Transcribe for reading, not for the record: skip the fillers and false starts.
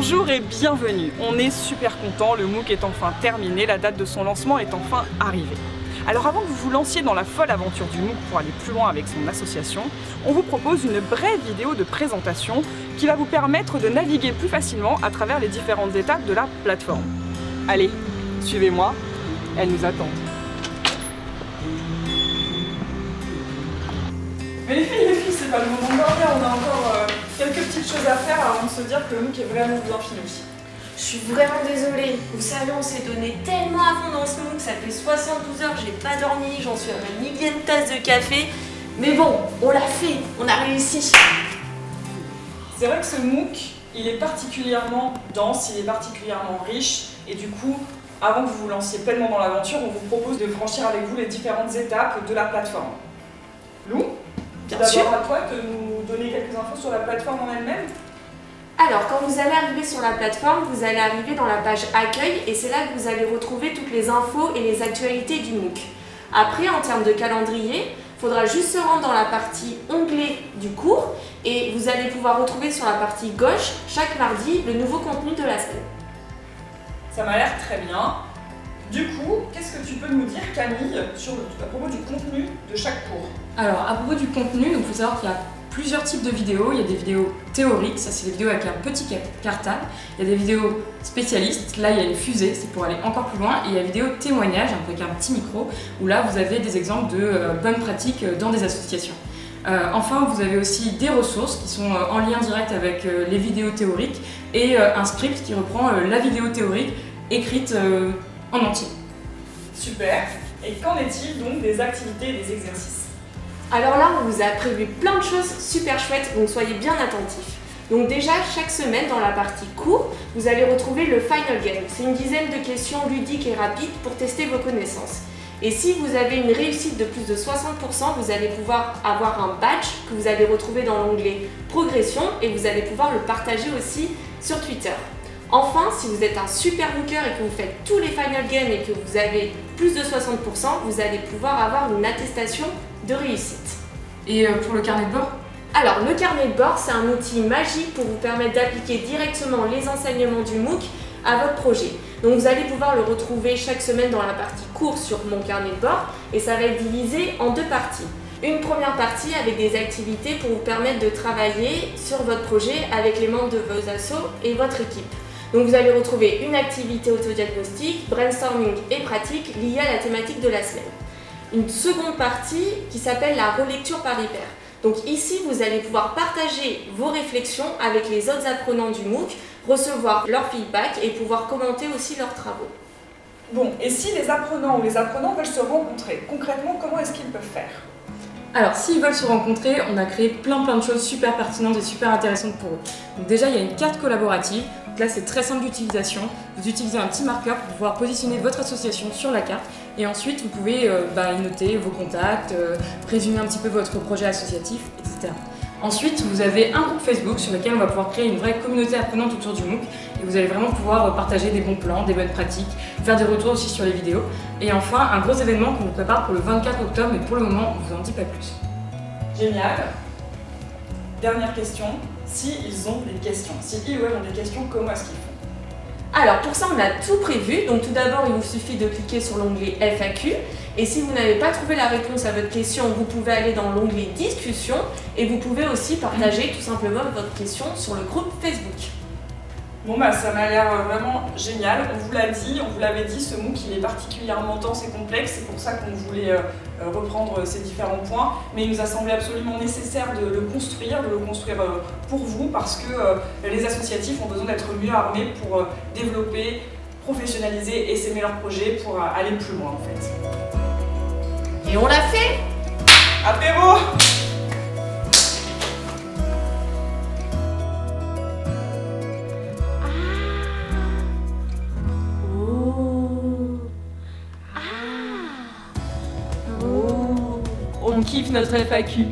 Bonjour et bienvenue. On est super content, le MOOC est enfin terminé, la date de son lancement est enfin arrivée. Alors avant que vous vous lanciez dans la folle aventure du MOOC pour aller plus loin avec son association, on vous propose une brève vidéo de présentation qui va vous permettre de naviguer plus facilement à travers les différentes étapes de la plateforme. Allez, suivez-moi, elle nous attend. Mais les filles, c'est pas le moment de dormir, on a encore quelques petites choses à faire avant de se dire que le MOOC est vraiment bien fini. Je suis vraiment désolée. Vous savez, on s'est donné tellement à fond dans ce MOOC, ça fait 72 heures, j'ai pas dormi, j'en suis à ma millième tasse de café. Mais bon, on l'a fait, on a réussi. C'est vrai que ce MOOC, il est particulièrement dense, il est particulièrement riche, et du coup, avant que vous vous lanciez pleinement dans l'aventure, on vous propose de franchir avec vous les différentes étapes de la plateforme. Lou, bien sûr. D'abord à toi de nous donner quelques infos sur la plateforme en elle-même. Alors, quand vous allez arriver sur la plateforme, vous allez arriver dans la page accueil et c'est là que vous allez retrouver toutes les infos et les actualités du MOOC. Après, en termes de calendrier, il faudra juste se rendre dans la partie onglet du cours et vous allez pouvoir retrouver sur la partie gauche, chaque mardi, le nouveau contenu de la semaine. Ça m'a l'air très bien. Du coup, qu'est-ce que tu peux nous dire, Camille, à propos du contenu de chaque cours? Alors, à propos du contenu, il faut savoir qu'il y a plusieurs types de vidéos. Il y a des vidéos théoriques, ça c'est des vidéos avec un petit cartable. Il y a des vidéos spécialistes, là il y a une fusée, c'est pour aller encore plus loin. Et il y a des vidéos témoignages avec un petit micro, où là vous avez des exemples de bonnes pratiques dans des associations. Enfin, vous avez aussi des ressources qui sont en lien direct avec les vidéos théoriques et un script qui reprend la vidéo théorique écrite en entier. Super. Et qu'en est-il donc des activités et des exercices? Alors là, on vous a prévu plein de choses super chouettes, donc soyez bien attentifs. Donc déjà, chaque semaine, dans la partie cours, vous allez retrouver le Final Game. C'est une dizaine de questions ludiques et rapides pour tester vos connaissances. Et si vous avez une réussite de plus de 60%, vous allez pouvoir avoir un badge que vous allez retrouver dans l'onglet Progression et vous allez pouvoir le partager aussi sur Twitter. Enfin, si vous êtes un super booker et que vous faites tous les Final Games et que vous avez plus de 60%, vous allez pouvoir avoir une attestation de réussite. Et pour le carnet de bord? Alors, le carnet de bord, c'est un outil magique pour vous permettre d'appliquer directement les enseignements du MOOC à votre projet. Donc, vous allez pouvoir le retrouver chaque semaine dans la partie cours sur mon carnet de bord et ça va être divisé en deux parties. Une première partie avec des activités pour vous permettre de travailler sur votre projet avec les membres de vos assos et votre équipe. Donc vous allez retrouver une activité autodiagnostique, brainstorming et pratique liée à la thématique de la semaine. Une seconde partie qui s'appelle la relecture par pair. Donc ici, vous allez pouvoir partager vos réflexions avec les autres apprenants du MOOC, recevoir leur feedback et pouvoir commenter aussi leurs travaux. Bon, et si les apprenants ou les apprenants veulent se rencontrer, concrètement, comment est-ce qu'ils peuvent faire? Alors, s'ils veulent se rencontrer, on a créé plein de choses super pertinentes et super intéressantes pour eux. Donc déjà, il y a une carte collaborative. Donc là, c'est très simple d'utilisation. Vous utilisez un petit marqueur pour pouvoir positionner votre association sur la carte. Et ensuite, vous pouvez y noter vos contacts, résumer un petit peu votre projet associatif, etc. Ensuite, vous avez un groupe Facebook sur lequel on va pouvoir créer une vraie communauté apprenante autour du MOOC. Et vous allez vraiment pouvoir partager des bons plans, des bonnes pratiques, faire des retours aussi sur les vidéos. Et enfin, un gros événement qu'on vous prépare pour le 24 octobre, mais pour le moment, on ne vous en dit pas plus. Génial. Dernière question, s'ils ont des questions, si ils ou elles ont des questions, comment est-ce qu'ils font? Alors pour ça, on a tout prévu. Donc tout d'abord, il vous suffit de cliquer sur l'onglet FAQ. Et si vous n'avez pas trouvé la réponse à votre question, vous pouvez aller dans l'onglet Discussion et vous pouvez aussi partager tout simplement votre question sur le groupe Facebook. Bon bah ça m'a l'air vraiment génial, on vous l'a dit, on vous l'avait dit, ce MOOC il est particulièrement dense et complexe, c'est pour ça qu'on voulait reprendre ces différents points, mais il nous a semblé absolument nécessaire de le construire pour vous, parce que les associatifs ont besoin d'être mieux armés pour développer, professionnaliser et s'aimer leur projet pour aller plus loin en fait. Et on l'a fait! Apéro! On kiffe notre FAQ.